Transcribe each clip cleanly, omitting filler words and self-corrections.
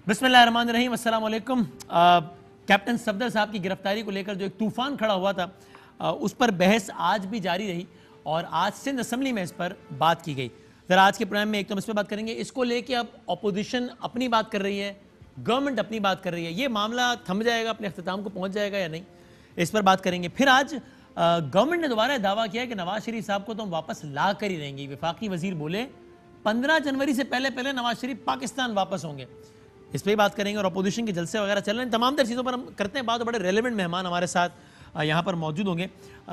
بسم اللہ الرحمن الرحیم، السلام علیکم۔ کیپٹن صفدر صاحب کی گرفتاری کو لے کر جو ایک طوفان کھڑا ہوا تھا اس پر بحث آج بھی جاری رہی اور آج سندھ اسمبلی میں اس پر بات کی گئی۔ ذرا آج کے پروگرام میں ایک تو ہم اس پہ بات کریں گے، اس کو لے کے اب اپوزیشن اپنی بات کر رہی ہے، گورنمنٹ اپنی بات کر رہی ہے، یہ معاملہ تھم جائے گا، اپنے اختتام کو پہنچ جائے گا یا نہیں، اس پر بات کریں گے۔ پھر آج گورنمنٹ نے دوبارہ دعویٰ کیا کہ نواز شریف صاحب کو تو ہم واپس لا کر ہی رہیں گے۔ وفاقی وزیر بولے 15 جنوری سے پہلے نواز شریف پاکستان واپس ہوں گے، اس پہ ہی بات کریں گے۔ اور اپوزیشن کے جلسے وغیرہ چل رہے ہیں، تمام تر چیزوں پر ہم کرتے ہیں بات، اور بڑے ریلیونٹ مہمان ہمارے ساتھ یہاں پر موجود ہوں گے۔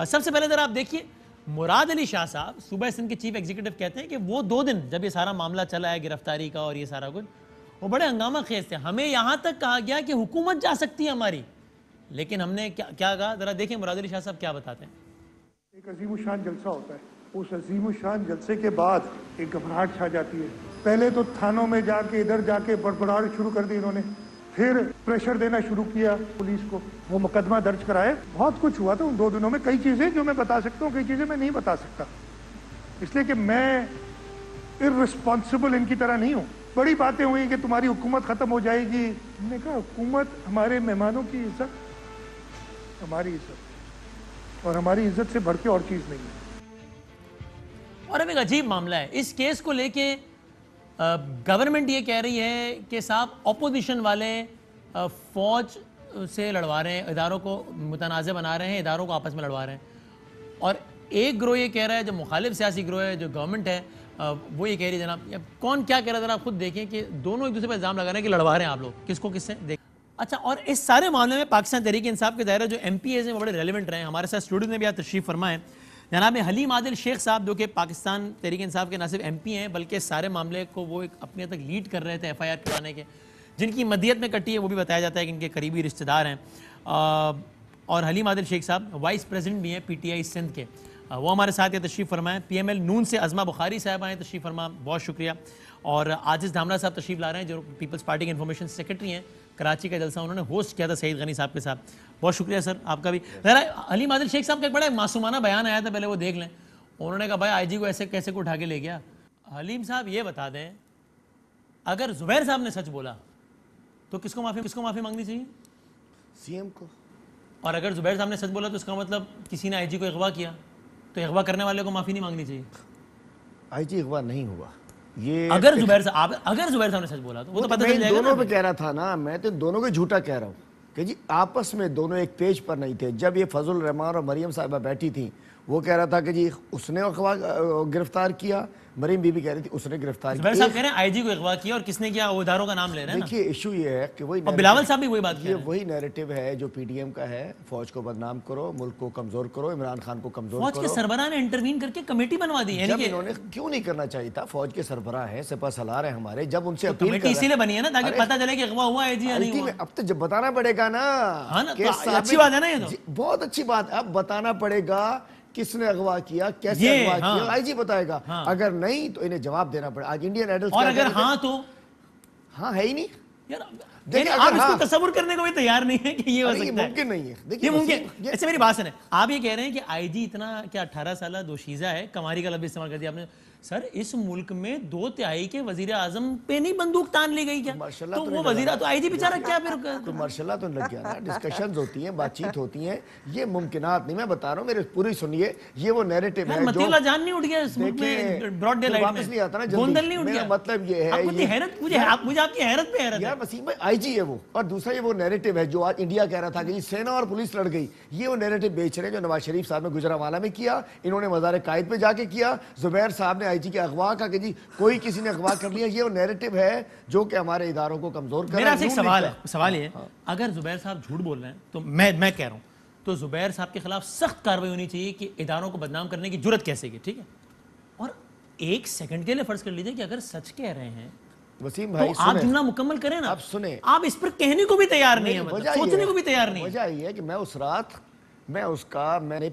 سب سے پہلے ذرا آپ دیکھیے، مراد علی شاہ صاحب صوبہ سندھ کے چیف ایگزیکٹو کہتے ہیں کہ وہ 2 دن جب یہ سارا معاملہ چلا ہے گرفتاری کا اور یہ سارا کچھ، وہ بڑے ہنگامہ خیز تھے۔ ہمیں یہاں تک کہا گیا کہ حکومت جا سکتی ہے ہماری، لیکن ہم نے کیا کہا؟ ذرا دیکھیں مراد علی شاہ صاحب کیا بتاتے ہیں۔ ایک عظیم الشان جلسہ ہوتا ہے، اس عظیم الشان جلسے کے بعد ایک گھبراہٹ چھا جاتی ہے۔ پہلے تو تھانوں میں جا کے ادھر جا کے بڑبڑاہٹ شروع کر دی انہوں نے، پھر پریشر دینا شروع کیا پولیس کو، وہ مقدمہ درج کرائے۔ بہت کچھ ہوا تھا ان 2 دنوں میں، کئی چیزیں جو میں بتا سکتا ہوں، کئی چیزیں میں نہیں بتا سکتا، اس لیے کہ میں ارسپانسبل ان کی طرح نہیں ہوں۔ بڑی باتیں ہوئی کہ تمہاری حکومت ختم ہو جائے گی، ہم نے کہا حکومت ہمارے مہمانوں کی عزت، ہماری عزت، اور ہماری عزت سے بڑھ کے اور چیز نہیں ہے۔ اور اب ایک عجیب معاملہ ہے اس کیس کو لے کے، گورنمنٹ یہ کہہ رہی ہے کہ صاحب اپوزیشن والے فوج سے لڑوا رہے ہیں، اداروں کو متنازع بنا رہے ہیں، اداروں کو آپس میں لڑوا رہے ہیں، اور ایک گروہ یہ کہہ رہا ہے، جو مخالف سیاسی گروہ ہے، جو گورنمنٹ ہے، وہ یہ کہہ رہی ہے۔ جناب کون کیا کہہ رہا ہے ذرا آپ خود دیکھیں کہ دونوں ایک دوسرے پر الزام لگا رہے ہیں کہ لڑوا رہے ہیں آپ لوگ، کس کو کس سے دیکھ۔ اچھا، اور اس سارے معاملے میں پاکستان تحریک انصاف کے دائرہ جو ایم پی ایز ہیں وہ بڑے ریلیونٹ رہے ہیں۔ ہمارے ساتھ اسٹوڈیو میں بھی آپ تشریف فرمائیں جناب حلیم عادل شیخ صاحب، جو کہ پاکستان تحریک انصاف کے نہ صرف ایم پی ہیں بلکہ سارے معاملے کو وہ ایک اپنے تک لیڈ کر رہے تھے ایف آئی آر کرانے کے، جن کی مدیت میں کٹی ہے، وہ بھی بتایا جاتا ہے کہ ان کے قریبی رشتہ دار ہیں۔ اور حلیم عادل شیخ صاحب وائس پریزیڈنٹ بھی ہیں پی ٹی آئی سندھ کے، وہ ہمارے ساتھ یہ تشریف فرمائیں۔ پی ایم ایل نون سے عظمہ بخاری صاحب آئیں، تشریف فرما، بہت شکریہ۔ اور عاجز دھامرا صاحب تشریف لا رہے ہیں، جو پیپلز پارٹی کے انفارمیشن سیکرٹری ہیں، کراچی کا جلسہ انہوں نے ہوسٹ کیا تھا سعید غنی صاحب کے ساتھ، بہت شکریہ سر آپ کا بھی۔ ذرا حلیم عادل شیخ صاحب کا ایک بڑا معصومانہ بیان آیا تھا، پہلے وہ دیکھ لیں۔ انہوں نے کہا بھائی آئی جی کو ایسے کیسے کو اٹھا کے لے گیا۔ حلیم صاحب یہ بتا دیں، اگر زبیر صاحب نے سچ بولا تو کس کو معافی مانگنی چاہیے؟ سی ایم کو۔ اور اگر زبیر صاحب نے سچ بولا تو اس کا مطلب کسی نے آئی جی کو اغوا کیا، تو اغوا کرنے والے کو معافی نہیں مانگنی چاہیے؟ آئی جی اغوا نہیں ہوا، یہ اگر زبیر صاحب نے سچ بولا تو وہ تو پتہ چل جائے گا۔ دونوں پہ کہہ رہا تھا نا، میں تو دونوں کو جھوٹا کہہ رہا ہوں کہ جی آپس میں دونوں ایک پیج پر نہیں تھے۔ جب یہ فضل الرحمان اور مریم صاحبہ بیٹھی تھیں، وہ کہہ رہا تھا کہ جی اس نے گرفتار کیا، مریم بی بی کہہ رہی تھی اس نے گرفتار کیا۔ زبیر صاحب کہہ رہے ہیں آئی جی کو اغوا کیا، اور کس نے کیا؟ وہ اداروں کا نام لے رہے ہیں نا۔ دیکھیے ایشو یہ ہے کہ وہی بلاول صاحب بھی وہی بات کہہ رہے ہیں، یہ وہی نیریٹو ہے جو پی ڈی ایم کا ہے، فوج کو بدنام کرو، ملک کو کمزور کرو، عمران خان کو کمزور کرو۔ فوج کے سربراہ نے انٹروین کر کے کمیٹی بنوا دی، جب انہوں نے کیوں نہیں کرنا چاہیے تھا؟ فوج کے سربراہ ہیں، سپہ سالار ہیں ہمارے، جب ان سے اپیل کمیٹی اسی لیے بنی ہے نا تاکہ پتہ چلے کہ اغوا ہوا ہے جی یا نہیں ہوا۔ اب تو جب بتانا پڑے گا نا، اچھی بات ہے نا، یہ تو بہت اچھی بات ہے۔ اب بتانا پڑے گا کس نے اغوا کیا، کیسے اغوا کیا، آئی جی بتائے گا۔ اگر نہیں تو انہیں جواب دینا پڑے۔ آج انڈین آئیڈل، اور اگر ہاں تو ہاں ہے ہی نہیں یار، آپ اس کو تصور کرنے کو بھی تیار نہیں ہے کہ یہ ہو سکتا ہے، ممکن نہیں ہے۔ یہ ممکن ایسے میری بات سنیں، آپ یہ کہہ رہے ہیں کہ آئی جی اتنا کیا 18 سالہ دوشیزہ ہے، کماری کا لفظ استعمال کر دیا آپ نے۔ سر اس ملک میں 2/3 کے وزیر اعظم پہ نہیں بندوق تان لی گئی کیا؟ تو وہ وزیر تو آئی جی بیچارہ کیا پھر تو مارشاء تو لگ گیا نا، ڈسکشنز ہوتی ہیں، بات چیت ہوتی ہیں، یہ ممکنات نہیں۔ میں بتا رہا ہوں، میرے پوری سنیے، یہ وہ نیریٹو ہے جو مطیلا جان نہیں اٹھ گیا اس ملک میں براڈ ڈے لائٹ میں، واپس نہیں آتا نا گوندل نہیں اٹھ جلدی۔ گیا۔ میرا مطلب یہ ہے، مجھے آپ کی حیرت پہ حیرت ہے یار وسیم بھائی، آئی جی ہے وہ، اور دوسرا یہ وہ نیریٹو ہے جو آج انڈیا کہہ رہا تھا کہ سینا اور پولیس لڑ گئی، یہ وہ نیریٹو بیچ رہے ہیں جو نواز شریف صاحب نے گجرانوالہ میں کیا، انہوں نے مزار قائد پہ جا کے کیا، زبیر صاحب نے آئی جی کے اغوا کا کہ جی کوئی کسی نے اغوا کر لیا، یہ وہ نیریٹو ہے جو کہ ہمارے اداروں کو کمزور کر رہا ہے۔ میرا ایک سوال ہے، سوال یہ ہے، اگر زبیر صاحب جھوٹ بول رہے ہیں تو میں کہہ رہا ہوں تو زبیر صاحب کے خلاف سخت کارروائی ہونی چاہیے کہ اداروں کو بدنام کرنے کی جرت کیسے کی، ٹھیک ہے؟ اور 1 سیکنڈ کے لیے فرض کر لیجئے کہ اگر سچ کہہ رہے ہیں وسیم تو بھائی آپ جملہ مکمل کریں نا، آپ سنیں، آپ اس پر کہنے کو بھی تیار نہیں ہیں، مطلب سوچنے کو بھی تیار نہیں ہیں۔ وجہ یہ ہے کہ میں اس رات میں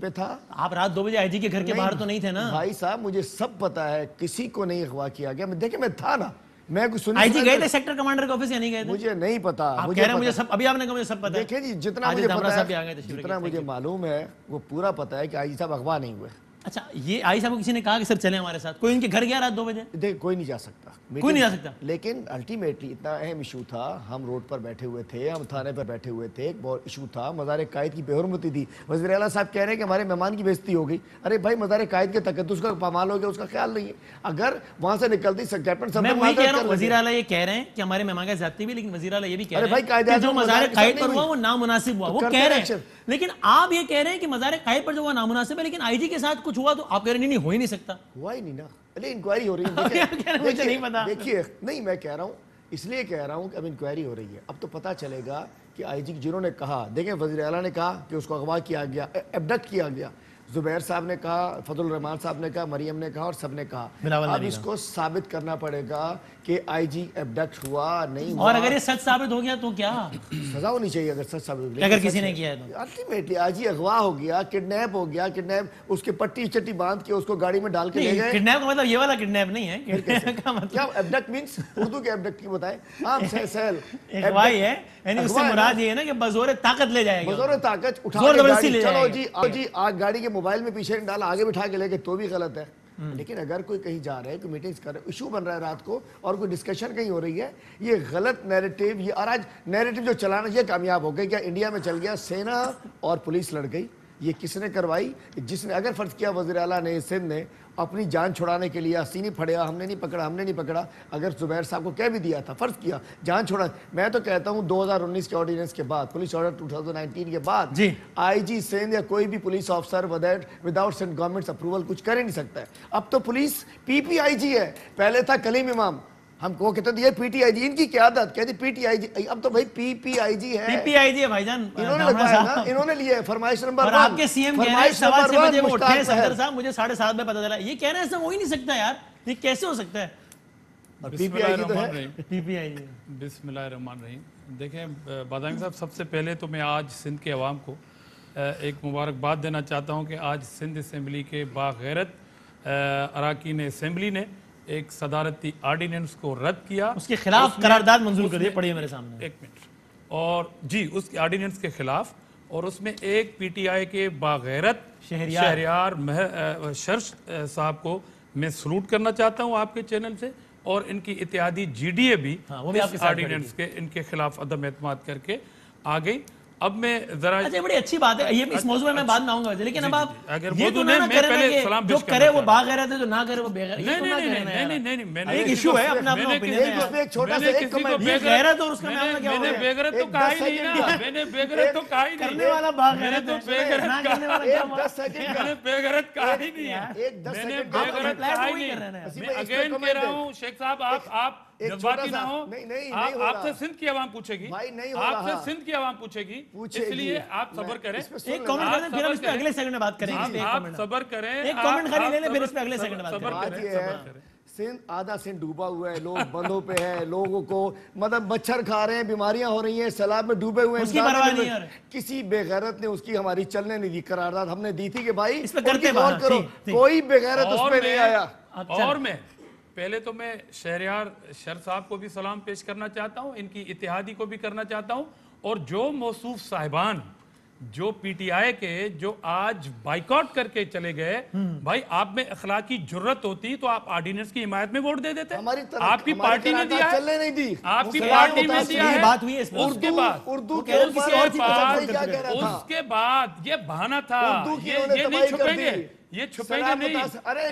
پہ تھا۔ آپ رات 2 بجے آئی جی کے گھر کے باہر تو نہیں تھے نا؟ بھائی صاحب مجھے سب پتا ہے، کسی کو نہیں اغوا کیا گیا، دیکھیں میں تھا نا، میں کچھ سنی۔ آئی جی گئے تھے سیکٹر کمانڈر کے آفس یا نہیں گئے تھے؟ مجھے نہیں پتا، آپ کہہ رہے ہیں مجھے سب، ابھی آپ نے کہا مجھے سب پتا ہے۔ دیکھیں جی جتنا مجھے پتا ہے، جتنا مجھے معلوم ہے وہ پورا پتا ہے کہ آئی جی صاحب اغوا نہیں ہوئے۔ اچھا یہ آئی صاحب کو کسی نے کہا کہ سر چلیں ہمارے ساتھ؟ کوئی ان کے گھر گیا رات 2 بجے؟ دیکھ کوئی نہیں جا سکتا، کوئی نہیں جا سکتا، لیکن الٹیمیٹلی اتنا اہم ایشو تھا، ہم روڈ پر بیٹھے ہوئے تھے، ہم تھانے پر بیٹھے ہوئے تھے، ایک بہت ایشو تھا، مزار قائد کی بے حرمتی تھی، وزیر اعلیٰ صاحب کہہ رہے ہیں کہ ہمارے مہمان کی بے عزتی ہو گئی. ارے بھائی مزار قائد کے تقدس کا پامال ہو گیا، اس کا خیال نہیں ہے. اگر وہاں سے نکلتی کیپٹن میں وہی کہہ رہا ہوں، وزیر اعلیٰ یہ کہہ رہے ہیں کہ ہمارے مہمان کا زیادتی بھی، لیکن وزیر اعلیٰ یہ بھی کہہ رہے ہیں کہ جو مزار قائد پر ہوا وہ نامناسب ہوا، وہ کہہ رہے ہیں. لیکن آپ یہ کہہ رہے ہیں کہ مزار قائد پر جو ہوا نامناسب ہے، لیکن آئی جی کے ساتھ کچھ ہوا تو آپ کہہ رہے ہیں نہیں ہو ہی نہیں سکتا. ہوا ہی نہیں نا، ارے انکوائری ہو رہی ہے. مجھے نہیں پتا. دیکھیے نہیں میں کہہ رہا ہوں، اس لیے کہہ رہا ہوں کہ اب انکوائری ہو رہی ہے، اب تو پتہ چلے گا کہ آئی جی جنہوں نے کہا، دیکھیں وزیر اعلیٰ نے کہا کہ اس کو اغوا کیا گیا، ایبڈکٹ کیا گیا، زبیر صاحب نے کہا، فضل الرحمان صاحب نے کہا، مریم نے کہا، اور سب نے کہا. اب اس کو ثابت کرنا پڑے گا کہ آئی جی ایبڈکٹ ہوا نہیں ہوا. اور اگر یہ سچ ثابت ہو گیا تو کیا سزا ہونی چاہیے اگر سچ ثابت ہو گیا، اگر کسی نے کیا ہے تو. الٹیمیٹلی آئی جی اغوا ہو گیا، کڈنیپ ہو گیا، کڈنیپ اس کے پٹی چٹی باندھ کے اس کو گاڑی میں ڈال کے لے گئے. کڈنیپ کا مطلب یہ والا کڈنیپ نہیں ہے. کڈنیپ کا مطلب کیا ایبڈکٹ مینس اردو کے ایبڈکٹ کی بتائیں. ہاں سہل اغوائی ہے، یعنی اس سے مراد یہ ہے نا کہ بزور طاقت لے جائے گا، بزور طاقت اٹھا زور کے زبردستی لے چلو جائے جی آگ گاڑی کے موبائل میں پیچھے ڈالا، آگے بٹھا کے لے کے تو بھی غلط ہے. لیکن اگر کوئی کہیں جا رہا ہے، کوئی میٹنگز کر رہا ہے، ایشو بن رہا ہے رات کو اور کوئی ڈسکشن کہیں ہو رہی ہے، یہ غلط نیریٹیو، یہ اور آج نیریٹیو جو چلانا یہ کامیاب ہو گئی. کیا انڈیا میں چل گیا سینا اور پولیس لڑ گئی. یہ کس نے کروائی؟ جس نے اگر فرض کیا وزیر اعلیٰ نے سندھ نے اپنی جان چھڑانے کے لیے سینی پھڑیا، ہم نے نہیں پکڑا، اگر زبیر صاحب کو کہہ بھی دیا تھا، فرض کیا جان چھوڑا. میں تو کہتا ہوں 2019 کے آرڈیننس کے بعد، پولیس آرڈر 2019 کے بعد آئی جی سندھ یا کوئی بھی police officer without Sindh government approval کچھ کر ہی نہیں سکتا ہے. اب تو پولیس پی پی آئی جی ہے، پہلے تھا کلیم امام، ہم کو کہتے تھے یہ پی ٹی آئی جی، ان کی قیادت کہتی پی ٹی آئی جی، اب تو بھائی پی پی آئی جی ہے. پی پی آئی جی ہے بھائی جان، انہوں نے لگوایا نا، انہوں نے لیا ہے فرمائش نمبر 1. اور آپ کے سی ایم کہہ رہے ہیں 6:15 بجے وہ اٹھے صدر صاحب، مجھے 7:30 بجے پتہ چلا. یہ کہہ رہے ہیں ایسا ہو ہی نہیں سکتا یار، یہ کیسے ہو سکتا ہے؟ پی پی آئی جی تو ہے. پی پی آئی جی. بسم اللہ الرحمن الرحیم. دیکھیں بادامی صاحب، سب سے پہلے تو میں آج سندھ کے عوام کو ایک مبارکباد دینا چاہتا ہوں کہ آج سندھ اسمبلی کے باغیرت اراکین اسمبلی نے ایک صدارتی آرڈیننس کو رد کیا، اس کے خلاف قرارداد منظور کر دی. پڑھیے میرے سامنے. ایک منٹ. اور جی اس کے آرڈیننس کے خلاف، اور اس میں ایک پی ٹی آئی کے باغیرت شہریار شرش صاحب کو میں سلوٹ کرنا چاہتا ہوں آپ کے چینل سے، اور ان کی اتحادی جی ڈی اے بھی اس آرڈیننس کے ان کے خلاف عدم اعتماد کر کے آ گئی. اب میں ذرا اچھا بڑی اچھی بات ہے، یہ اس موضوع میں بعد میں آؤں گا، لیکن اب آپ اگر یہ تو نہ کریں کہ جو کرے وہ باغیرت ہے، جو نہ کرے وہ بے غیرت. نہیں، ایک ایشو ہے اپنا اپنا اوپینین ہے. ایک چھوٹا سا ایک کمنٹ، یہ غیرت اور اس کا معاملہ کیا ہو میں نے گیا؟ بے غیرت تو کہا ہی نہیں نا، میں نے بے غیرت تو کہا ہی نہیں. کرنے والا باغیرت ہے، نہ کرنے والا کیا ہوا؟ 10 سیکنڈ میں نے بے غیرت کہا ہی نہیں ہے، ایک 10 میں نے سیکنڈ بے غیرت کہا ہی نہیں ہے. میں اگین کہہ رہا ہوں شیخ صاحب، آپ جذباتی نہ ہو. آپ سے سندھ کی عوام پوچھے گی، آپ سے سندھ کی عوام پوچھے گی، اس لیے آپ صبر کریں. ایک کامنٹ کریں پھر ہم اس پہ اگلے سیکنڈ میں بات کریں گے. آپ صبر کریں، ایک کامنٹ خالی لے لیں پھر اس پہ اگلے سیکنڈ میں بات کریں گے. سندھ آدھا سندھ ڈوبا ہوا ہے، لوگ بندوں پہ ہے، لوگوں کو مطلب مچھر کھا رہے ہیں، بیماریاں ہو رہی ہیں، سیلاب میں ڈوبے ہوئے ہیں. اس کی پرواہ نہیں ہے. کسی بے غیرت نے اس کی ہماری چلنے نہیں دی. قرارداد ہم نے دی تھی کہ بھائی اس پہ کرتے بات کرو، کوئی بے غیرت اس پہ نہیں آیا. اور میں پہلے تو میں شہریار شر صاحب کو بھی سلام پیش کرنا چاہتا ہوں، ان کی اتحادی کو بھی کرنا چاہتا ہوں، اور جو موصوف صاحبان جو پی ٹی آئی کے جو آج بائیکاٹ کر کے چلے گئے، بھائی آپ میں اخلاقی جرت ہوتی تو آپ آرڈیننس کی حمایت میں ووٹ دے دیتے. آپ کی پارٹی نے دیا ہے، چلنے نہیں دی، آپ کی پارٹی میں دیا ہے. بات ہوئی ہے اس میں. اس کے بعد اردو اس کے بعد یہ بہانہ تھا، یہ نہیں چھپیں گے، یہ چھپیں گے نہیں.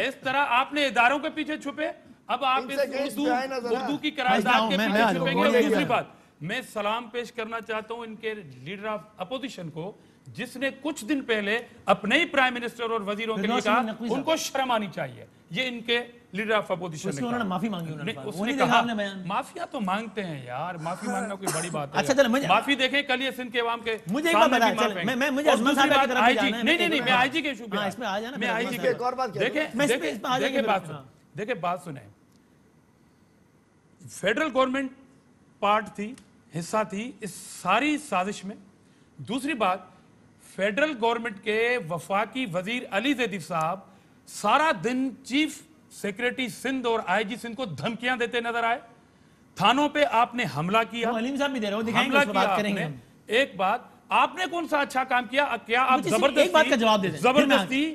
اس طرح آپ نے اداروں کے پیچھے چھپے، اب آپ اس اردو کی قرارداد کے پیچھے چھپیں گے. اور دوسری بات میں سلام پیش کرنا چاہتا ہوں ان کے لیڈر آف اپوزیشن کو، جس نے کچھ دن پہلے اپنے ہی پرائم منسٹر اور وزیروں کے لیے کہا ان کو شرم آنی چاہیے. یہ ان کے لیڈر آف اپوزیشن نے کہا، معافی مانگی انہوں نے. اس نے کہا معافیا تو مانگتے ہیں یار، معافی مانگنا کوئی بڑی بات ہے. معافی دیکھیں کل یہ سندھ کے عوام کے سامنے بھی معاف ہیں. مجھے عظمت صاحب کی طرف بھی جانا ہے. نہیں میں آئی جی کے ایشو پہ اس میں آ جانا. میں آئی جی کے ایک اور بات دیکھیں بات سنیں. فیڈرل گورنمنٹ پارٹ تھی، حصہ تھی اس ساری سازش میں. دوسری بات، فیڈرل گورنمنٹ کے وفاقی وزیر علی زیدی صاحب سارا دن چیف سیکریٹری سندھ اور آئی جی سندھ کو دھمکیاں دیتے نظر آئے. تھانوں پہ آپ نے حملہ کیا، علیم صاحب بھی دے رہے ہو، دکھائیں گے، اس پہ بات کریں گے. ایک بات، آپ نے کون سا اچھا کام کیا؟ کیا آپ ایک بات کا جواب دے دیں. زبردستی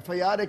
FIR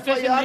FIR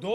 2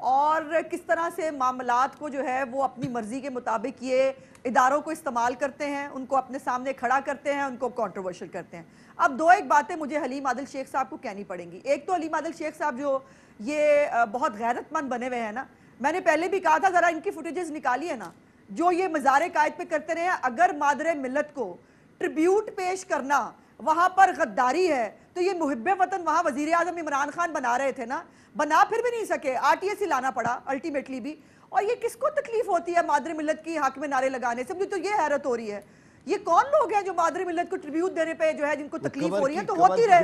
اور کس طرح سے معاملات کو جو ہے وہ اپنی مرضی کے مطابق یہ اداروں کو استعمال کرتے ہیں، ان کو اپنے سامنے کھڑا کرتے ہیں، ان کو کنٹروورشل کرتے ہیں۔ اب دو ایک باتیں مجھے حلیم عادل شیخ صاحب کو کہنی پڑیں گی۔ ایک تو حلیم عادل شیخ صاحب جو یہ بہت غیرت مند بنے ہوئے ہیں نا، میں نے پہلے بھی کہا تھا ذرا ان کی فوٹیجز نکالی ہے نا، جو یہ مزار قائد پہ کرتے رہے ہیں۔ اگر مادر ملت کو ٹریبیوٹ پیش کرنا وہاں پر غداری ہے تو یہ محب وطن وہاں وزیر اعظم عمران خان بنا رہے تھے نا، بنا پھر بھی نہیں سکے، آر ٹی ایس ہی لانا پڑا الٹیمیٹلی بھی۔ اور یہ کس کو تکلیف ہوتی ہے مادر ملت کی حق میں نعرے لگانے سے؟ مجھے تو یہ حیرت ہو رہی ہے، یہ کون لوگ ہیں جو مادر ملت کو ٹریبیوٹ دینے پہ جو ہے جن کو تکلیف ہو رہی ہے؟ تو ہوتی رہے،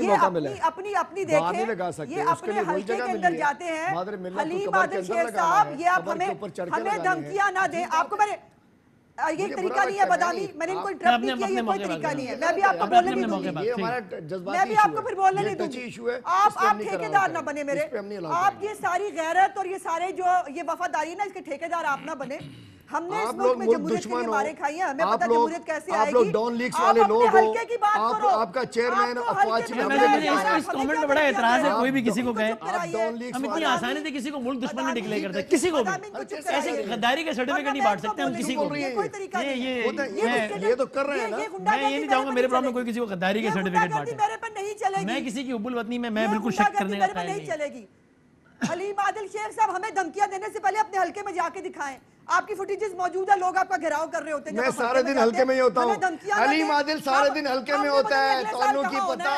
یہ اپنی دیکھیں، یہ اپنے حلقے کے اندر جاتے ہیں۔ حلیم عادل شیخ صاحب، یہ آپ ہمیں دھمکیاں نہ دیں۔ آپ کو میں نے یہ طریقہ نہیں ہے بدامی، میں نے ان کو انٹرپٹ نہیں کیا، یہ کوئی طریقہ نہیں ہے۔ میں بھی آپ کو بولنے نہیں دوں گی، میں بھی آپ کو پھر بولنے نہیں دوں گی۔ آپ ٹھیکیدار نہ بنے میرے، آپ یہ ساری غیرت اور یہ سارے جو یہ وفاداری نا، اس کے ٹھیکیدار آپ نہ بنے۔ ہم نے اس ملک میں جمہوریت کے لیے مارے کھائی ہیں، ہمیں پتہ جمہوریت کیسے آئے گی۔ آپ لوگ ڈان لیگز والے لوگ ہو، آپ کا چیئرمین افواج میں اس کامنٹ میں بڑا اعتراض ہے، کوئی بھی کسی کو کہے ہم اتنی آسانی سے کسی کو ملک دشمن نہیں ڈکلیئر کرتے، کسی کو بھی ایسے غداری کے سرٹیفکیٹ نہیں بانٹ سکتے ہم کسی کو بھی۔ یہ تو کر رہے ہیں نا، میں یہ نہیں چاہوں گا میرے پروگرام میں کوئی کسی کو غداری کے سرٹیفکیٹ بانٹے، میں کسی کی حب الوطنی میں بالکل شک کرنے کا قائل نہیں چلے گی۔ حلیم عادل شیخ صاحب ہمیں دھمکیاں دینے سے پہلے اپنے حلقے میں جا کے دکھائیں، آپ کی فوٹیجز موجود ہے، لوگ آپ کا گھراؤ کر رہے ہوتے ہیں۔ میں سارے دن حلقے میں ہی ہوتا ہوں، حلیم عادل سارے دن حلقے میں ہوتا ہے، تانوں کی پتہ۔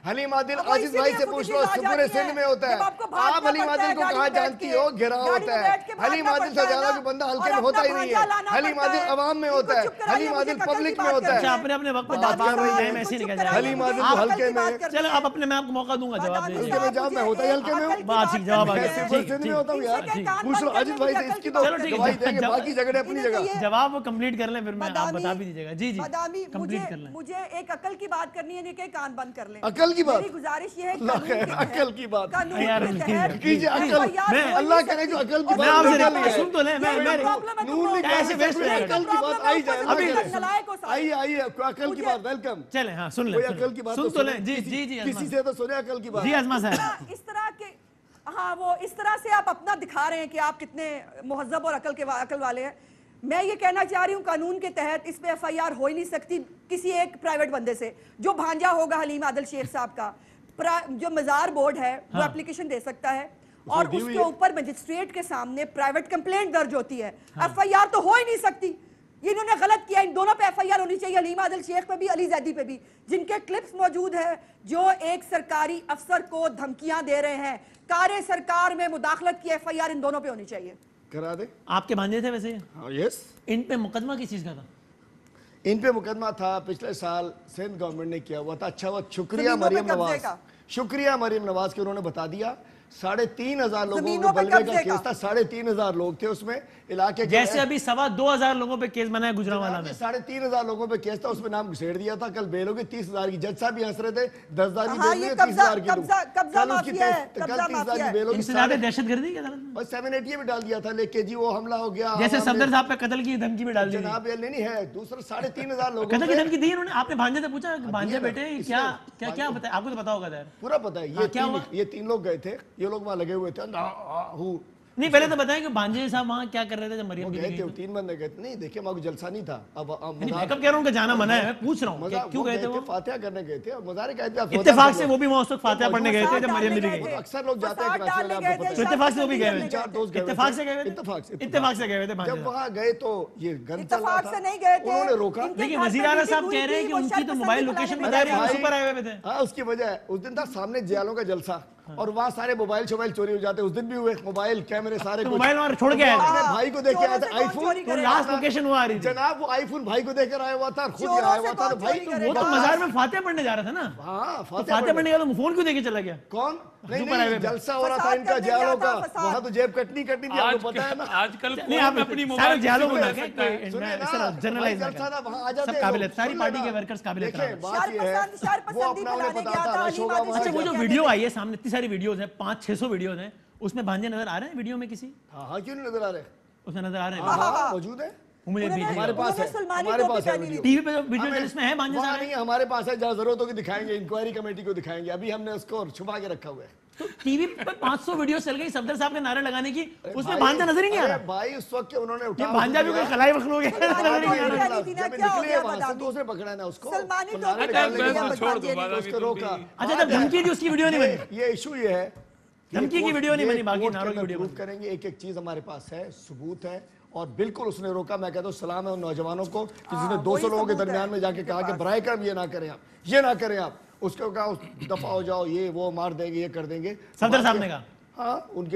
حلیم عادل عاجز بھائی سے پوچھ لو، سپورے سندھ میں ہوتا ہے۔ آپ حلیم عادل کو کہاں جانتی ہو؟ گھراؤ ہوتا ہے۔ حلیم عادل سے زیادہ کوئی بندہ حلقے میں ہوتا ہی نہیں ہے۔ حلیم عادل عوام میں ہوتا ہے، حلیم عادل پبلک میں ہوتا ہے۔ اپنے اپنے وقت پہ بات کر رہی ہیں، ایسے نہیں کہا حلیم عادل کو حلقے میں، چلو آپ اپنے، میں آپ کو موقع دوں گا جواب دینے کا۔ حلقے میں جواب میں ہوتا ہی حلقے میں ہوں، بات ٹھیک، جواب آ گیا، سپورے سندھ میں ہوتا ہوں یار۔ پوچھ لو عاجز بھائی سے، اس کی تو گواہی دیں گے، باقی جگہ اپنی جگہ۔ جواب وہ کمپلیٹ کر لیں، پھر میں آپ بتا بھی دیجیے گا۔ جی جی کمپلیٹ کر لیں۔ مجھے ایک عقل کی بات کرنی ہے، کہ کان بند کر لیں۔ عقل کی بات، میری گزارش یہ ہے عقل کی بات کیجئے، اللہ کرے کہ عقل کی بات سن تو لیں، ایسے عقل کی بات آئی جائے، آئیے عقل کی بات، ویلکم۔ چلیں ہاں سن لیں، عقل کی بات سن تو لیں۔ جی جی جی کسی سے تو سنے عقل کی بات۔ جی ازما صاحب، اس طرح کے ہاں وہ اس طرح سے آپ اپنا دکھا رہے ہیں کہ آپ کتنے مہذب اور عقل والے ہیں۔ میں یہ کہنا چاہ رہی ہوں قانون کے تحت اس پہ ایف آئی آر ہو ہی نہیں سکتی کسی ایک پرائیویٹ بندے سے۔ جو بھانجا ہوگا حلیم عادل شیخ صاحب کا، جو مزار بورڈ ہے وہ اپلیکیشن دے سکتا ہے، اور اس کے اوپر مجسٹریٹ کے سامنے پرائیویٹ کمپلینٹ درج ہوتی ہے۔ ایف آئی آر تو ہو ہی نہیں سکتی، یہ انہوں نے غلط کیا۔ ان دونوں پہ ایف آئی آر ہونی چاہیے، حلیم عادل شیخ پہ بھی، علی زیدی پہ بھی، جن کے کلپس موجود ہیں، جو ایک سرکاری افسر کو دھمکیاں دے رہے ہیں۔ کار سرکار میں مداخلت کی ایف آئی آر ان دونوں پہ ہونی چاہیے۔ کرا دے۔ آپ کے بھانجے تھے ویسے؟ یس۔ ان پہ مقدمہ کس چیز کا تھا؟ ان پہ مقدمہ تھا پچھلے سال سندھ گورنمنٹ نے کیا ہوا تھا۔ اچھا ہوا، شکریہ مریم نواز، شکریہ مریم نواز کہ انہوں نے بتا دیا۔ 3,500 لوگوں کو بلوے کا کیس تھا، 3,500 لوگ تھے اس میں علاقے کے، جیسے ابھی 2,25,000 لوگوں پہ کیس بنا ہے گجرانوالہ میں، 3,500 لوگوں پہ کیس تھا، اس میں نام گھسیڑ دیا تھا۔ کل بیل ہوگی 30,000 کی، جج صاحب بھی ہنس رہے تھے، 10,000 کی بیل ہوئی، 30,000 کی، کل 30,000 کی بیل ہوگی۔ ان سے زیادہ دہشت گردی کیا تھا؟ اور 780 میں ڈال دیا تھا، لے کے جی وہ حملہ ہو گیا، جیسے صفدر صاحب پہ قتل کی دھمکی میں ڈال دی جناب۔ نہیں ہے دوسرا 3,500 لوگوں قتل کی دھمکی دی انہوں نے۔ آپ نے بھانجے سے پوچھا بھانجے بیٹے کیا بتایا؟ آپ کو تو پتا ہوگا دیر پورا پتا ہے۔ یہ 3 لوگ گئے تھے، یہ لوگ وہاں لگے ہوئے تھے۔ نہیں پہلے تو بتائیں کہ بھانجے صاحب وہاں کیا کر رہے تھے جب مریم گئے تھے؟ 3 بندے گئے تھے۔ نہیں دیکھیں وہاں کوئی جلسہ نہیں تھا۔ اب میں کب کہہ رہا ہوں کہ جانا منع ہے، میں پوچھ رہا ہوں کیوں گئے تھے وہ؟ فاتحہ کرنے گئے تھے، اور مزار قائد پہ اتفاق سے وہ بھی وہاں اس وقت فاتحہ پڑھنے گئے تھے جب مریم بھی گئی۔ اکثر لوگ جاتے ہیں کراچی والے، آپ کو پتہ ہے۔ اتفاق سے وہ بھی گئے ہوئے، 4 دوست گئے، اتفاق سے گئے ہوئے، اتفاق سے گئے ہوئے تھے۔ جب وہاں گئے تو یہ گن چل رہا اتفاق سے نہیں گئے تھے، انہوں نے روکا۔ لیکن وزیر اعلیٰ صاحب کہہ رہے ہیں کہ ان کی تو موبائل لوکیشن بتا رہے ہیں، سپر ہائی وے پہ تھے۔ ہاں اس کی وجہ ہے، اس دن تھا سامنے جیالوں کا جلسہ، اور وہاں سارے موبائل چوری ہو جاتے۔ اس دن بھی ہوئے، موبائل کیمرے سارے موبائل وہاں چھوڑ کے آئے تھے۔ بھائی کو دیکھ کے آیا تھا آئی فون، لاسٹ لوکیشن وہ آ رہی تھی جناب، وہ آئی فون بھائی کو دیکھ کر آیا ہوا تھا، خود آیا ہوا تھا۔ بھائی وہ تو مزار میں فاتحہ پڑھنے جا رہا تھا نا۔ ہاں فاتحہ پڑھنے گیا تو فون کیوں دے کے چلا گیا؟ کون؟ نہیں جلسہ ہو رہا تھا ان کا جیالوں کا، وہاں تو جیب کٹنی تھی، آپ کو پتا ہے نا۔ آج کل اپنی سارے جیالوں کو نہ کہ جنرلائز نہ جلسہ تھا، وہاں آ جاتے سب قابل، ساری پارٹی کے ورکرز قابل احترام۔ بات یہ ہے وہ اپنا انہیں پتا تھا رش ہوگا وہاں۔ اچھا وہ جو ویڈیو آئی ہے سامنے، اتنی ساری ویڈیوز ہیں، 500-600 ویڈیوز ہیں، اس میں بھانجے نظر آ رہے ہیں ویڈیو میں کسی؟ ہاں کیوں نہیں نظر آ رہے؟ اس میں نظر آ رہے ہیں، ہاں موجود ہے ہمارے پاس ہے، ہمارے پاس ہے ٹی وی پہ ویڈیو اس میں ہے بھانجے نہیں، ہمارے پاس ہے، جہاں ضرورت ہوگی دکھائیں گے، انکوائری کمیٹی کو دکھائیں گے۔ ابھی ہم نے اس کو چھپا کے رکھا ہوا ہے۔ تو ٹی وی پر 500 ویڈیو چل گئی صفدر صاحب کے نعرے لگانے کی, اس میں بھانجا نظر ہی نہیں آ رہا. بھائی اس وقت انہوں نے اٹھا, بھانجا بھی کوئی خلائی مخلوق ہے, دوسرے پکڑا نا اس کو, اچھا جب دھمکی دی اس کی ویڈیو نہیں بنی, یہ ایشو یہ ہے دھمکی کی ویڈیو نہیں بنی, باقی نعروں کی ویڈیو کریں گے. ایک ایک چیز ہمارے پاس ہے, ثبوت ہے, اور بالکل اس نے روکا. میں کہتا ہوں سلام ہے ان نوجوانوں کو جس نے 200 لوگوں کے درمیان میں جا کے کہا کہ برائے کرم یہ نہ کریں آپ, یہ نہ کریں آپ. اس کو کہا دفعہ ہو جاؤ, یہ وہ مار دیں گے, یہ کر دیں گے. صفدر صاحب نے کہا, ہاں ان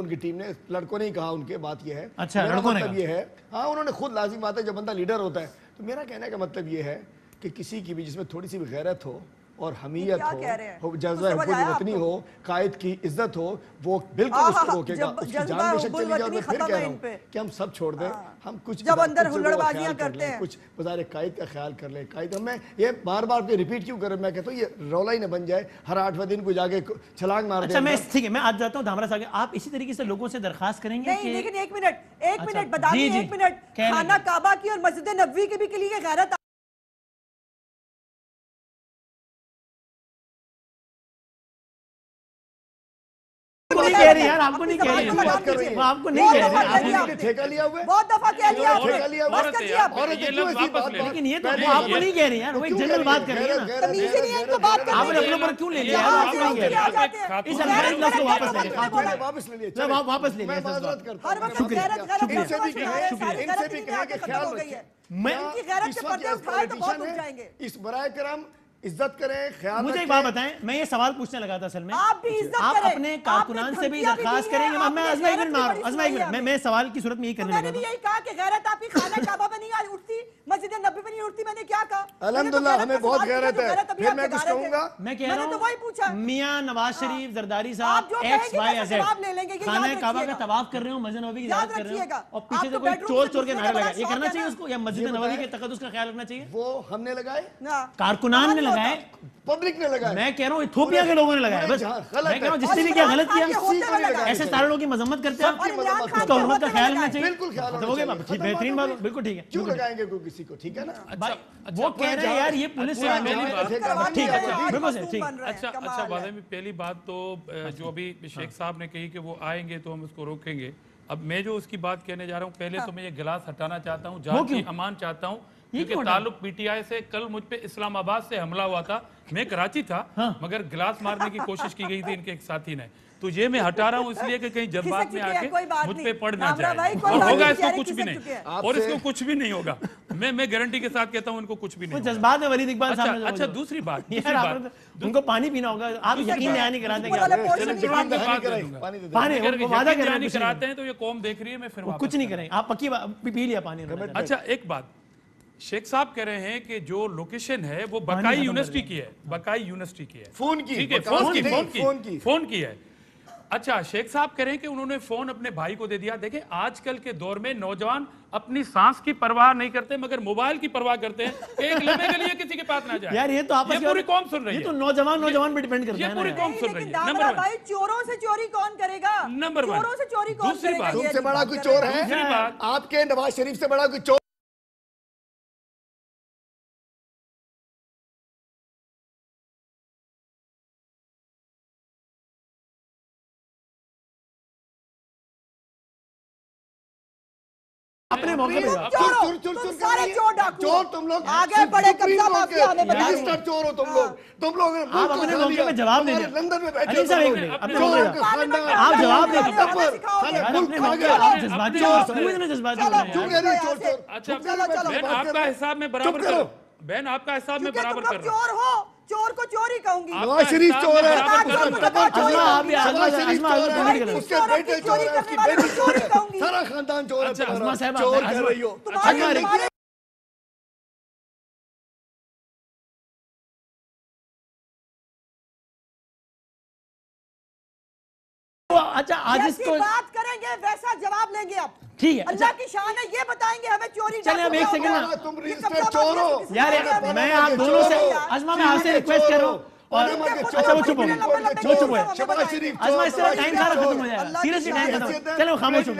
کی ٹیم نے, لڑکوں نے کہا, ان کے بات یہ ہے. اچھا لڑکوں نے مطلب یہ ہے, ہاں انہوں نے خود, لازم بات ہے جب بندہ لیڈر ہوتا ہے. تو میرا کہنے کا مطلب یہ ہے کہ کسی کی بھی جس میں تھوڑی سی بھی غیرت ہو اور حمیت ہو, جذبہ حب الوطنی ہو, قائد کی عزت ہو, وہ بالکل اس کو روکے گا. اس کی جان بے شک چلی جائے. اور میں پھر کہہ رہا ہوں کہ ہم سب چھوڑ دیں, ہم کچھ جب اندر ہلڑ بازیاں کرتے ہیں, کچھ بظاہر قائد کا خیال کر لیں. قائد ہمیں یہ بار بار پہ ریپیٹ کیوں کریں, میں کہتا ہوں یہ رولا ہی نہ بن جائے ہر 8ویں دن کو جا کے چھلانگ مار دیں. اچھا میں ٹھیک ہے, میں آج جاتا ہوں دھامرا صاحب, آپ اسی طریقے سے لوگوں سے درخواست کریں گے. نہیں لیکن ایک منٹ بتا دیں, ایک منٹ, خانہ کعبہ کی اور مسجد نبوی کے بھی کے لیے غیرت نہیں کہہ رہی یار, آپ کو نہیں کہہ رہی, وہ آپ کو نہیں کہہ رہی, ٹھیکہ لیا ہوا ہے, بہت دفعہ کہہ لیا, لیکن یہ تو وہ آپ کو نہیں کہہ رہی یار, وہ ایک جنرل بات کر رہی ہے نا. تمیز ہی نہیں ہے ان کو بات کرنے کی. آپ نے اپنے اوپر کیوں لے لیا, آپ نہیں کہہ رہی, اس انگریز لفظ کو واپس لے لیں, واپس لے لیے, واپس لے لیں. ہر وقت غیرت میں ان کی غیرت کے پردے اٹھائے تو بہت اٹھ جائیں گے. اس برائے کرم عزت کریں, خیال مجھے ایک بات بتائیں, میں یہ سوال پوچھنے لگا تھا اصل میں, آپ بھی عزت آپ کریں, اپنے کارکنان سے بھی درخواست کریں گے. میں ازما ایک منٹ, میں سوال کی صورت میں یہی کرنے میں نے لگا بھی یہی کہا کہ غیرت آپ کی خانہ کعبہ پہ نہیں اٹھتی, مسجد نبوی پہ نہیں اٹھتی. میں نے کیا کہا, الحمدللہ ہمیں بہت غیرت ہے. پھر میں کچھ کہوں گا, میں کہہ رہا ہوں میاں نواز شریف زرداری صاحب XYZ خانہ کعبہ کا طواف کر رہے ہوں, مسجد نبوی کی زیارت کر رہے ہوں, اور پیچھے سے کوئی چور چور کے نعرے لگائے, یہ کرنا چاہیے اس کو, یا مسجد نبوی کے تقدس کا خیال رکھنا چاہیے؟ وہ ہم نے لگائے, کارکنان نے لگائے, پبلک نے لگائے. میں کہہ رہا ہوں ایتھوپیا کے لوگوں نے لگایا, بس میں کہہ رہا ہوں جس نے بھی کیا غلط کیا, ایسے سارے لوگ کی مذمت کرتے ہیں, اس کا حرمت کا خیال رکھنا چاہیے. بالکل خیال بہترین بات, بالکل ٹھیک ہے. کیوں لگائیں گے کوئی کسی کو, ٹھیک ہے نا. وہ کہہ رہے ہیں یار یہ پولیس سے ٹھیک ہے, بالکل سے ٹھیک. اچھا بات ہے, پہلی بات تو جو ابھی شیخ صاحب نے کہی کہ وہ آئیں گے تو ہم اس کو روکیں گے. اب میں جو اس کی بات کہنے جا رہا ہوں, پہلے تو میں یہ گلاس ہٹانا چاہتا ہوں, جان کی امان چاہتا ہوں, کیونکہ تعلق پی ٹی آئی سے. کل مجھ پہ اسلام آباد سے حملہ ہوا تھا, میں کراچی تھا, مگر گلاس مارنے کی کوشش کی گئی تھی ان کے ایک ساتھی نے, تو یہ میں ہٹا رہا ہوں اس لیے کہ کہیں جذبات میں آ کے مجھ پہ پڑ نہ جائے, اور ہوگا اس کو کچھ بھی نہیں, اور اس کو کچھ بھی نہیں ہوگا, میں گارنٹی کے ساتھ کہتا ہوں ان کو کچھ بھی نہیں. جذبات میں ولید اقبال صاحب. اچھا دوسری بات, ان کو پانی پینا ہوگا, آپ یقین نہیں کراتے کراتے ہیں تو یہ قوم دیکھ رہی ہے, میں پھر کچھ نہیں کریں, آپ پکی پی لیا پانی. اچھا ایک بات, شیخ صاحب کہہ رہے ہیں کہ جو لوکیشن ہے وہ بقائی یونیورسٹی کی ہے, بقائی یونیورسٹی کی ہے, فون کی ہے. اچھا شیخ صاحب کہہ رہے ہیں کہ انہوں نے فون اپنے بھائی کو دے دیا. دیکھیں آج کل کے دور میں نوجوان اپنی سانس کی پرواہ نہیں کرتے مگر موبائل کی پرواہ کرتے ہیں, ایک لمحے کے لیے کسی کے پاس نہ جائے. یار یہ تو یہ پوری قوم سن رہی ہے, یہ تو نوجوان پہ ڈیپینڈ کرتا ہے, یہ پوری قوم سن رہی ہے. نمبر ون, چوروں سے چوری کون کرے گا, نمبر ون. چوروں سے چوری کون کرے گا, تم سے بڑا کوئی چور ہے آپ کے, نواز شریف سے بڑا کوئی چور. اپنے موقع پہ سارے چور ڈاکو تم لوگ آگے بڑے قبضہ مافیا ہمیں بتائیں, چور ہو تم لوگ آپ اپنے موقع پہ جواب دیں. لندن میں بیٹھے علی صاحب ایک منٹ, آپ جواب دیں, اپنے موقع آپ جذباتی ہو, جذباتی ہو. اچھا بہن آپ کا حساب میں برابر کر, بہن آپ کا حساب میں برابر کر رہا ہوں. چور کو چوری کہوں گی, نواز شریف چور ہے, اس کے بیٹے چور ہے, اس کی بیٹی چور ہے, سارا خاندان چور ہے, چور کر رہی ہو. اچھا آج اس کو بات کریں گے ویسا جواب لیں گے. اب ٹھیک ہے, اللہ کی شان ہے, یہ بتائیں گے ہمیں چوری. چلیں اب ایک سیکنڈ, تم رجسٹرڈ چور ہو یار میں آپ دونوں سے, ازما میں آپ سے ریکویسٹ کر رہا ہوں, اور اچھا وہ چپ ہو, ازما اس طرح ٹائم سارا ختم ہو جائے گا, سیریسلی ٹائم ختم. چلیں وہ خاموش ہو,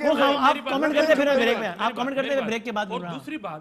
وہ آپ کامنٹ کرتے پھر بریک میں, آپ کامنٹ کرتے پھر بریک کے بعد. اور دوسری بات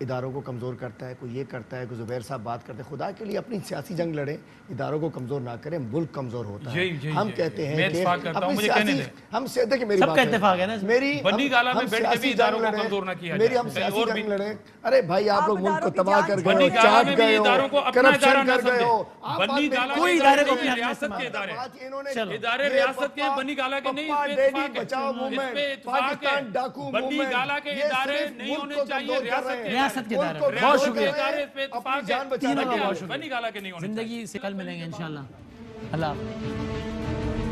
اداروں کو کمزور کرتا ہے, کوئی یہ کرتا ہے, کوئی زبیر صاحب بات کرتے ہیں. خدا کے لیے اپنی سیاسی جنگ لڑیں, اداروں کو کمزور نہ کریں, ملک کمزور ہوتا ہے. ہم کہتے ہیں کہ اپنی سیاسی, ہم دیکھیں میری بات ہے, میری ہم سیاسی جنگ لڑیں, میری ہم سیاسی جنگ لڑیں. ارے بھائی آپ لوگ ملک کو تباہ کر گئے ہو, چاٹ گئے ہو, کرپشن کر گئے ہو. کوئی ادارے کو اپنی ریاست کے ادارے ریاست کے, بنی گالا کے نہیں, بچاؤ موومنٹ, پاکستان ڈاکو بنی گالا کے ادارے نہیں ہونے چاہیے, ریاست کے ادارے. بہت شکریہ, اپنی جان بچانے کے لیے بنی گالا کے نہیں ہونے. زندگی سے کل ملیں گے انشاءاللہ. اللہ حافظ.